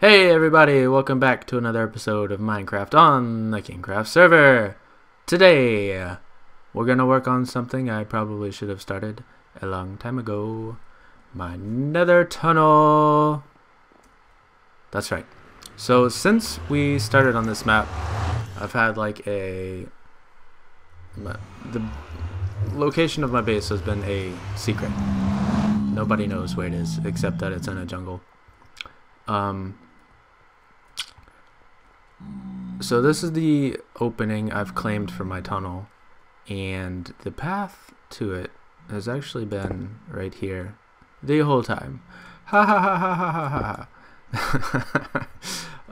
Hey everybody, welcome back to another episode of Minecraft on the KingKraft server. Today, we're gonna work on something I probably should have started a long time ago. My nether tunnel. That's right. So since we started on this map, I've had like the location of my base has been a secret. Nobody knows where it is except that it's in a jungle. So this is the opening I've claimed for my tunnel, and the path to it has actually been right here the whole time. Ha ha ha ha ha ha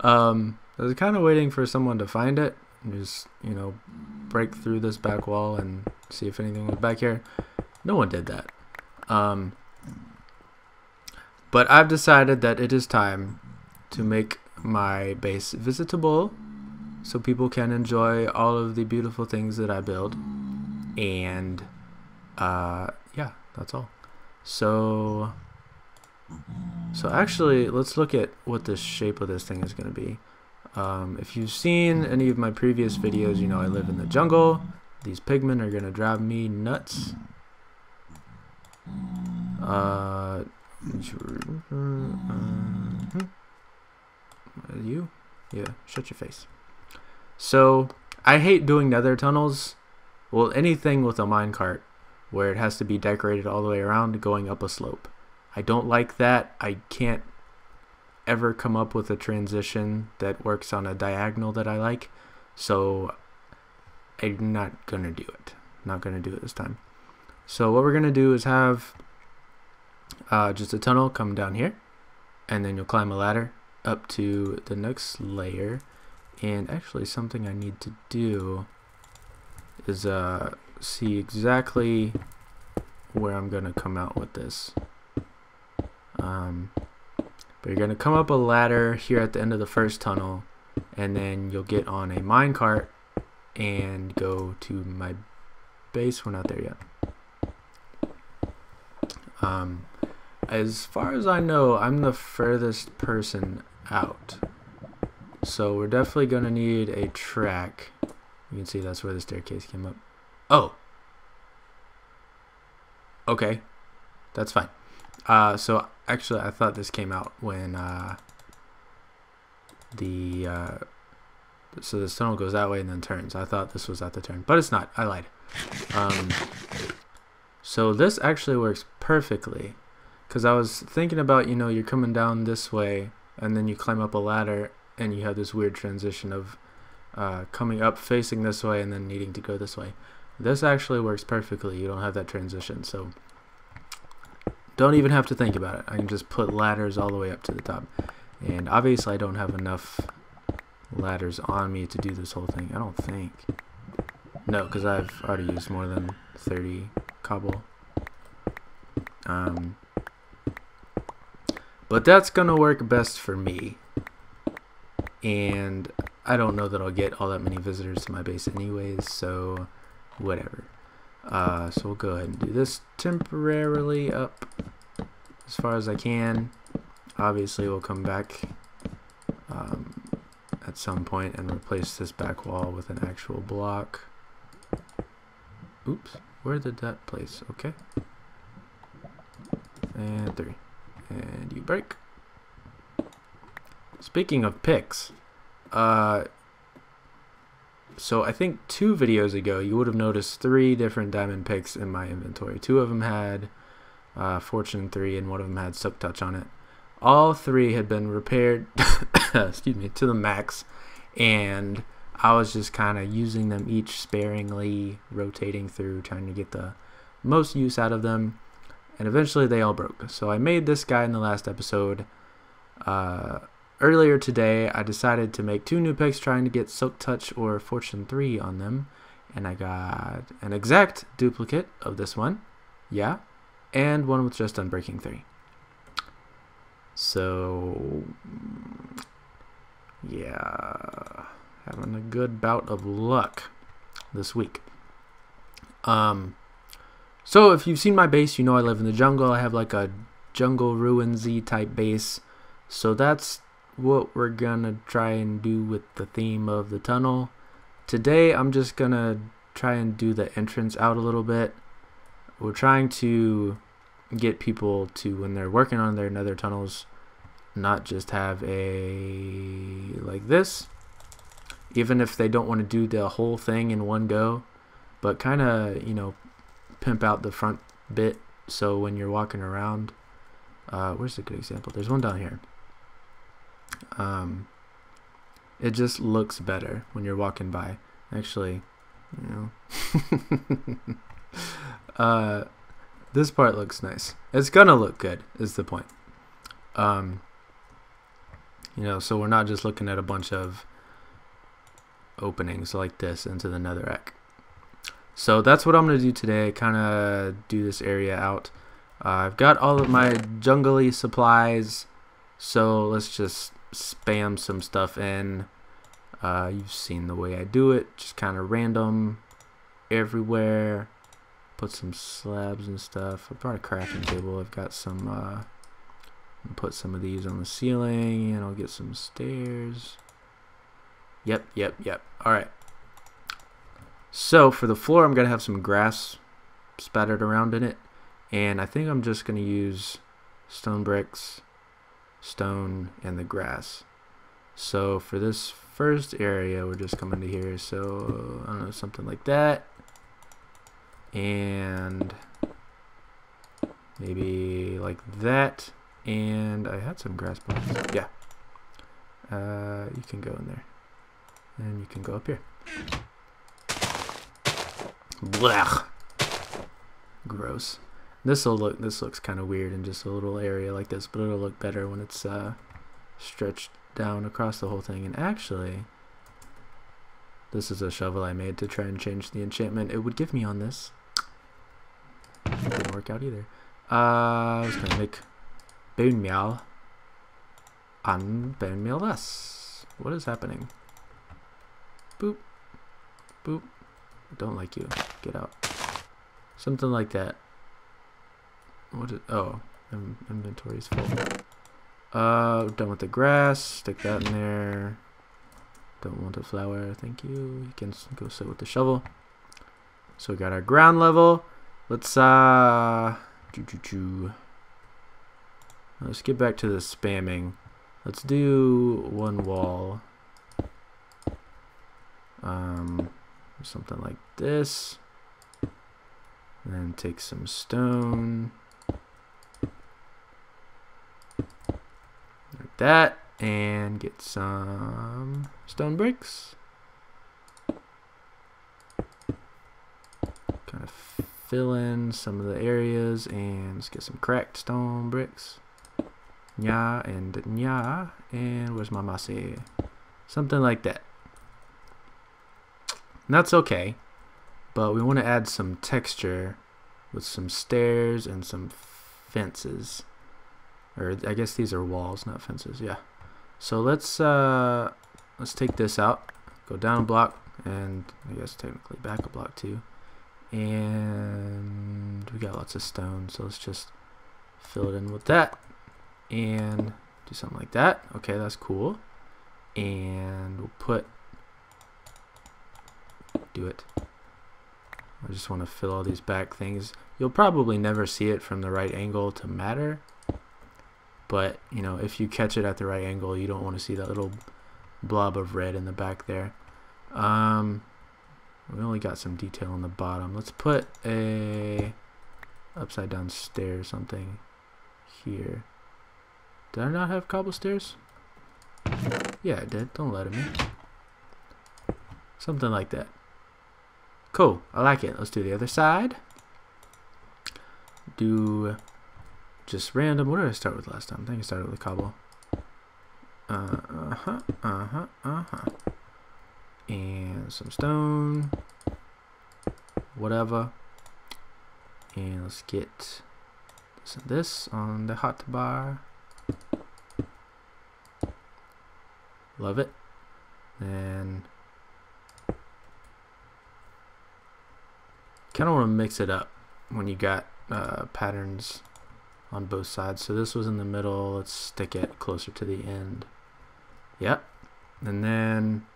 ha. I was kind of waiting for someone to find it and just, break through this back wall and see if anything was back here. No one did that. But I've decided that it is time to make my base visitable so people can enjoy all of the beautiful things that I build. And yeah, that's all. So actually, let's look at what the shape of this thing is going to be. If you've seen any of my previous videos, you know I live in the jungle. These pigmen are going to drive me nuts. You? Yeah, shut your face. So, I hate doing nether tunnels. Well, anything with a minecart where it has to be decorated all the way around going up a slope. I don't like that. I can't ever come up with a transition that works on a diagonal that I like. So, I'm not going to do it. Not going to do it this time. So, what we're going to do is have just a tunnel come down here. And then you'll climb a ladder up to the next layer. And actually something I need to do is see exactly where I'm gonna come out with this. But you're gonna come up a ladder here at the end of the first tunnel, and then you'll get on a minecart and go to my base. We're not there yet. As far as I know, I'm the furthest person out. So we're definitely going to need a track. You can see that's where the staircase came up. Oh! Okay. That's fine. So actually I thought this came out when so this tunnel goes that way and then turns. I thought this was at the turn. But it's not. I lied. So this actually works perfectly. Because I was thinking about, you're coming down this way and then you climb up a ladder and you have this weird transition of coming up facing this way and then needing to go this way. This actually works perfectly. You don't have that transition, so don't even have to think about it. I can just put ladders all the way up to the top. And obviously I don't have enough ladders on me to do this whole thing. I don't think. No, because I've already used more than 30 cobble. But that's gonna work best for me. And I don't know that I'll get all that many visitors to my base anyways, so whatever. So we'll go ahead and do this temporarily up as far as I can. Obviously we'll come back at some point and replace this back wall with an actual block. Oops, where did that place? Okay. And 3. And you break. Speaking of picks, so I think 2 videos ago you would have noticed 3 different diamond picks in my inventory. 2 of them had Fortune 3 and 1 of them had Silk Touch on it. All 3 had been repaired excuse me, to the max, and I was just kind of using them each sparingly, rotating through, trying to get the most use out of them. And eventually they all broke. So I made this guy in the last episode. Earlier today I decided to make 2 new picks trying to get Silk Touch or Fortune 3 on them. And I got an exact duplicate of this one. Yeah. And one with just Unbreaking 3. So yeah. Having a good bout of luck this week. So if you've seen my base, you know I live in the jungle. I have like a jungle ruinsy type base. So that's what we're gonna try and do with the theme of the tunnel. Today I'm just gonna try and do the entrance out a little bit. We're trying to get people to, when they're working on their nether tunnels, not just have a like this, even if they don't want to do the whole thing in one go, but kind of, you know, pimp out the front bit so when you're walking around, where's a good example? There's one down here. It just looks better when you're walking by. Actually, you know, this part looks nice. It's gonna look good is the point. You know, so we're not just looking at a bunch of openings like this into the netherrack. So that's what I'm gonna do today, kind of do this area out. I've got all of my jungly supplies, so let's just spam some stuff in. You've seen the way I do it, just kind of random everywhere. Put some slabs and stuff. I brought a crafting table. I've got some put some of these on the ceiling, and I'll get some stairs. Yep. Alright. So for the floor, I'm gonna have some grass spattered around in it, and I think I'm just gonna use stone bricks, stone, and the grass. So for this first area, we're just coming to here, so I don't know, something like that, and maybe like that. And I had some grass blocks. Yeah. You can go in there, and you can go up here. Blech. Gross. This looks kind of weird in just a little area like this, but it'll look better when it's stretched down across the whole thing. And actually, this is a shovel I made to try and change the enchantment it would give me on this. Didn't work out either. I was gonna make bone meal and bone meal less. What is happening? Boop. Boop. Don't like you. Get out. Something like that. What is, oh, inventory's full. Done with the grass. Stick that in there. Don't want the flower. Thank you. You can go sit with the shovel. So we got our ground level. Let's let's get back to the spamming. Let's do one wall. Something like this. And then take some stone. Like that. And get some stone bricks. Kind of fill in some of the areas, and let's get some cracked stone bricks. Nya and nya, and where's my masse? Something like that. And that's okay, but we want to add some texture with some stairs and some fences, or I guess these are walls, not fences. Yeah. So let's take this out, go down a block, and I guess technically back a block too. And we got lots of stone, so let's just fill it in with that and do something like that. Okay, that's cool. And we'll do it. I just want to fill all these back things. You'll probably never see it from the right angle to matter, but you know, if you catch it at the right angle, you don't want to see that little blob of red in the back there. We only got some detail on the bottom. Let's put a upside down stair or something here. Did I not have cobble stairs? Yeah, I did. Don't lie to me. Something like that. Cool. I like it. Let's do the other side. Do just random. What did I start with last time? I think I started with cobble. And some stone. Whatever. And let's get this on the hotbar. Love it. And kind of want to mix it up when you got patterns on both sides. So this was in the middle. Let's stick it closer to the end. Yep. And then,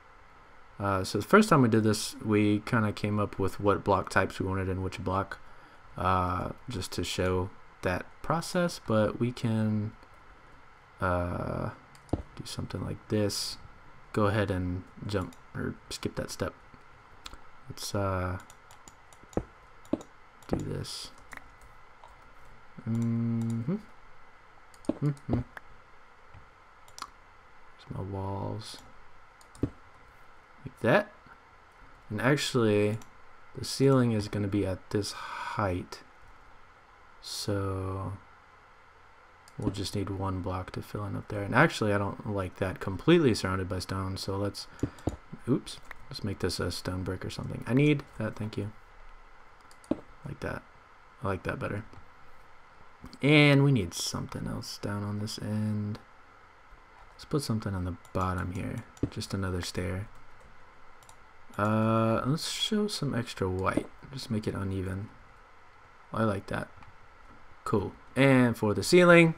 so the first time we did this, we kind of came up with what block types we wanted in which block, just to show that process. But we can do something like this. Go ahead and jump or skip that step. Let's do this. There's my walls like that, and actually the ceiling is going to be at this height, so we'll just need one block to fill in up there. And actually I don't like that completely surrounded by stone, so let's make this a stone brick or something. I need that, thank you. Like that. I like that better. And we need something else down on this end. Let's put something on the bottom here. Just another stair. Let's show some extra white. Just make it uneven. I like that. Cool. And for the ceiling,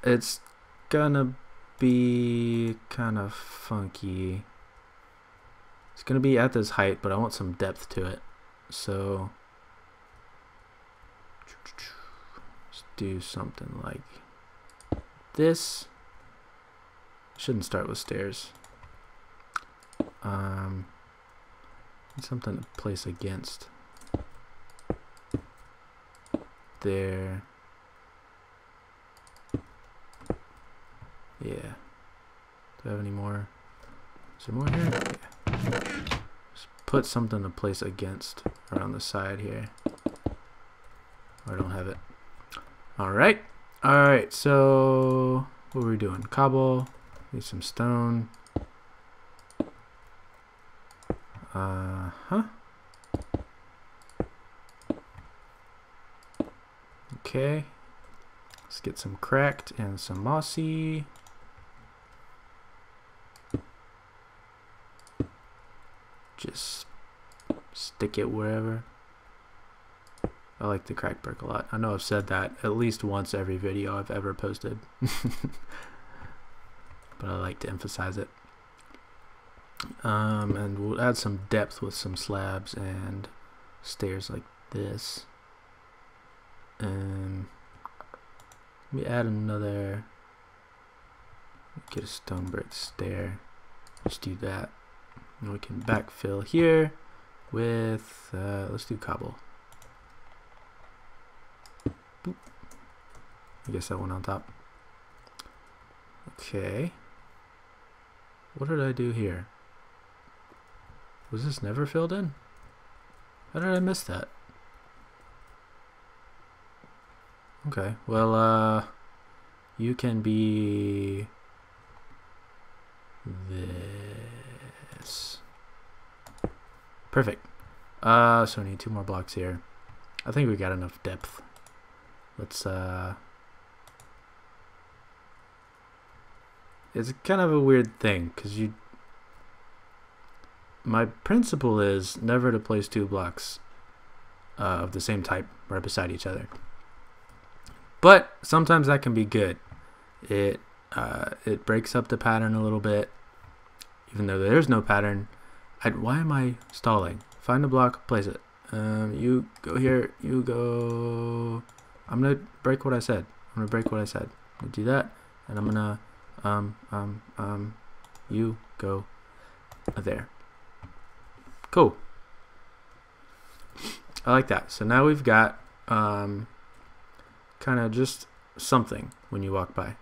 it's gonna be kind of funky. It's gonna be at this height, but I want some depth to it. So let's do something like this. Shouldn't start with stairs. Something to place against there. Yeah. Do I have any more? Is there more here? Yeah. Just put something to place against around the side here. I don't have it. Alright. Alright, so what were we doing? Cobble. Need some stone. Okay. Let's get some cracked and some mossy. Just stick it wherever. I like the cracked brick a lot. I know I've said that at least once every video I've ever posted. But I like to emphasize it. And we'll add some depth with some slabs and stairs like this. And we add another, get a stone brick stair. Let's do that. And we can backfill here with, let's do cobble. Boop. I guess that one on top. Okay. What did I do here? Was this never filled in? How did I miss that? Okay, well, you can be this. Perfect. So we need 2 more blocks here. I think we got enough depth. Let's, it's kind of a weird thing, because my principle is never to place 2 blocks of the same type right beside each other. But sometimes that can be good. It breaks up the pattern a little bit, even though there's no pattern. Why am I stalling? Find a block, place it. You go here. You go. I'm gonna break what I said. I'm gonna do that, and I'm gonna you go there. Cool. I like that. So now we've got kind of just something when you walk by.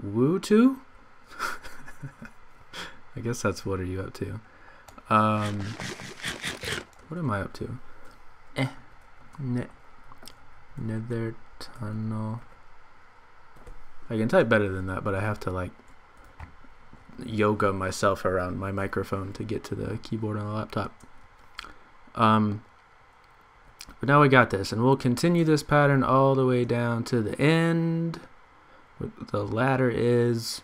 Woo to? I guess that's what are you up to? What am I up to? Nether tunnel. I can type better than that, but I have to like yoga myself around my microphone to get to the keyboard on the laptop. But now we got this, and we'll continue this pattern all the way down to the end where the ladder is,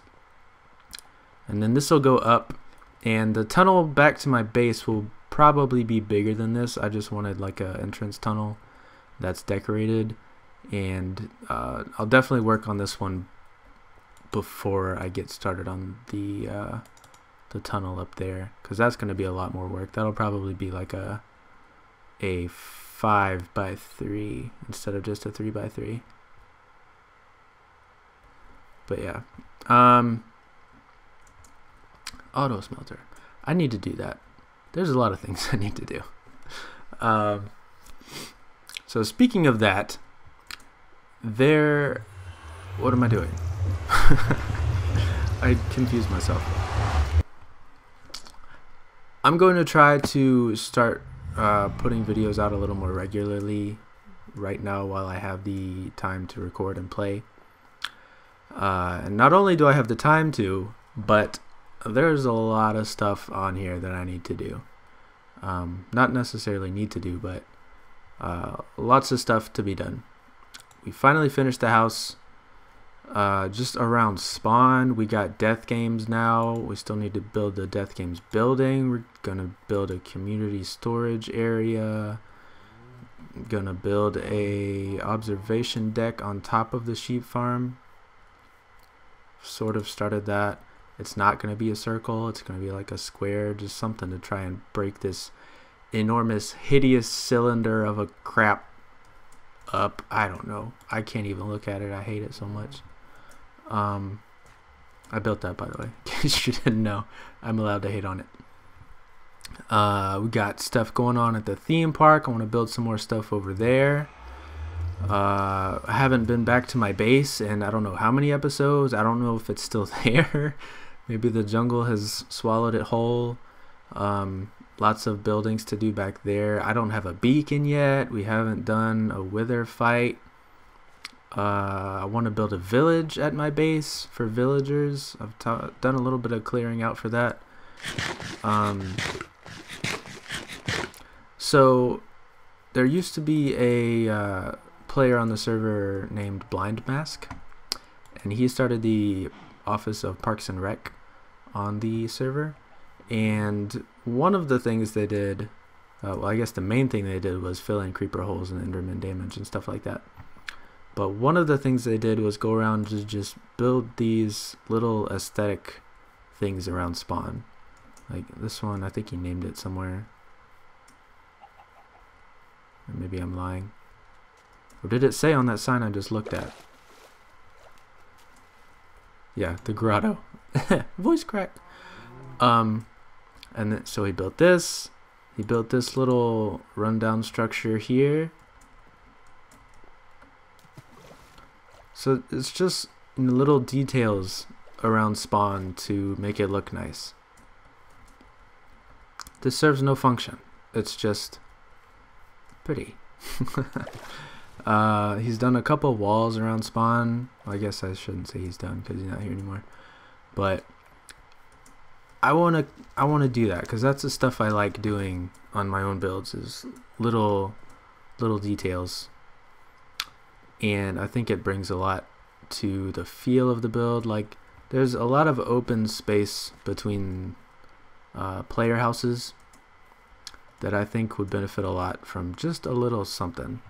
and then this will go up, and the tunnel back to my base will probably be bigger than this. I just wanted like a entrance tunnel that's decorated, and I'll definitely work on this one before I get started on the tunnel up there, because that's going to be a lot more work. That'll probably be like a 5x3 instead of just a 3x3. But yeah, auto smelter. I need to do that. There's a lot of things I need to do. So speaking of that, what am I doing? I confused myself. I'm going to try to start putting videos out a little more regularly right now while I have the time to record and play. And not only do I have the time to, but there's a lot of stuff on here that I need to do. Not necessarily need to do, but lots of stuff to be done. We finally finished the house. Just around spawn, we got death games now. We still need to build the death games building. We're gonna build a community storage area. Gonna build a observation deck on top of the sheep farm. Sort of started that. It's not gonna be a circle, it's gonna be like a square, just something to try and break this enormous hideous cylinder of a crap up. I don't know, I can't even look at it. I hate it so much. I built that, by the way, in case you didn't know. I'm allowed to hate on it. We got stuff going on at the theme park. I want to build some more stuff over there. I haven't been back to my base in I don't know how many episodes. I don't know if it's still there. Maybe the jungle has swallowed it whole. Lots of buildings to do back there. I don't have a beacon yet. We haven't done a wither fight. I want to build a village at my base for villagers. I've done a little bit of clearing out for that. So there used to be a player on the server named Blind Mask, and he started the Office of Parks and Rec on the server. And one of the things they did, well, I guess the main thing they did was fill in creeper holes and enderman damage and stuff like that. But one of the things they did was go around to just build these little aesthetic things around spawn. Like this one, I think he named it somewhere. Or maybe I'm lying. Or did it say on that sign I just looked at? Yeah, the grotto. Voice crack. And then, so he built this. He built this little rundown structure here. So it's just little details around spawn to make it look nice. This serves no function. It's just pretty. He's done a couple walls around spawn. Well, I guess I shouldn't say he's done because he's not here anymore. But I wanna do that because that's the stuff I like doing on my own builds, is little details. And I think it brings a lot to the feel of the build. Like there's a lot of open space between player houses that I think would benefit a lot from just a little something.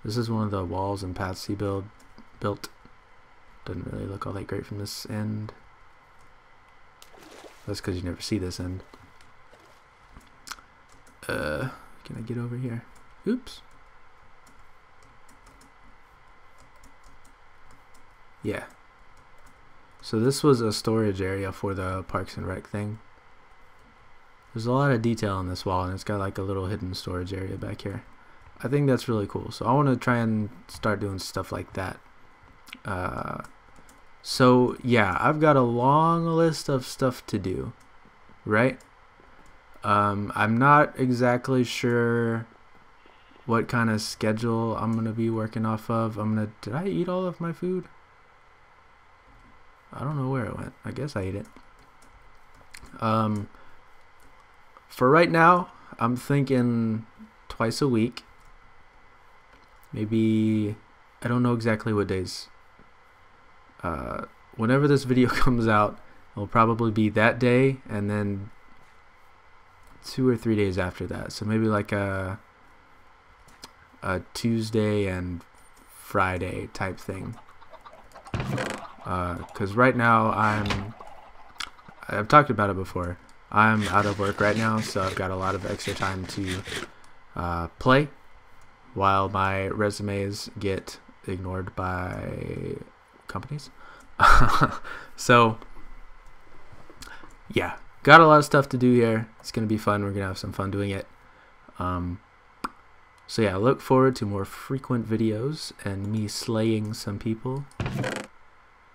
This is one of the walls and paths he built. Doesn't really look all that great from this end. That's because you never see this end. Can I get over here? Oops. Yeah. So this was a storage area for the Parks and Rec thing. There's a lot of detail on this wall, and it's got like a little hidden storage area back here. I think that's really cool. So I want to try and start doing stuff like that. So yeah, I've got a long list of stuff to do, right? I'm not exactly sure what kind of schedule I'm gonna be working off of. Did I eat all of my food? I don't know where it went. I guess I ate it. For right now, I'm thinking twice a week. Maybe, I don't know exactly what days. Whenever this video comes out, it'll probably be that day and then 2 or 3 days after that. So maybe like a Tuesday and Friday type thing. Because right now I've talked about it before. I'm out of work right now, so I've got a lot of extra time to play while my resumes get ignored by companies. So yeah, got a lot of stuff to do here. It's gonna be fun. We're gonna have some fun doing it. So yeah, look forward to more frequent videos and me slaying some people.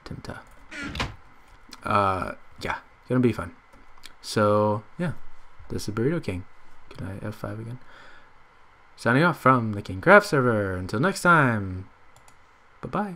Timta. Yeah, gonna be fun. So yeah, this is Burrito King. Can I F5 again? Signing off from the KingKraft server. Until next time. Bye bye.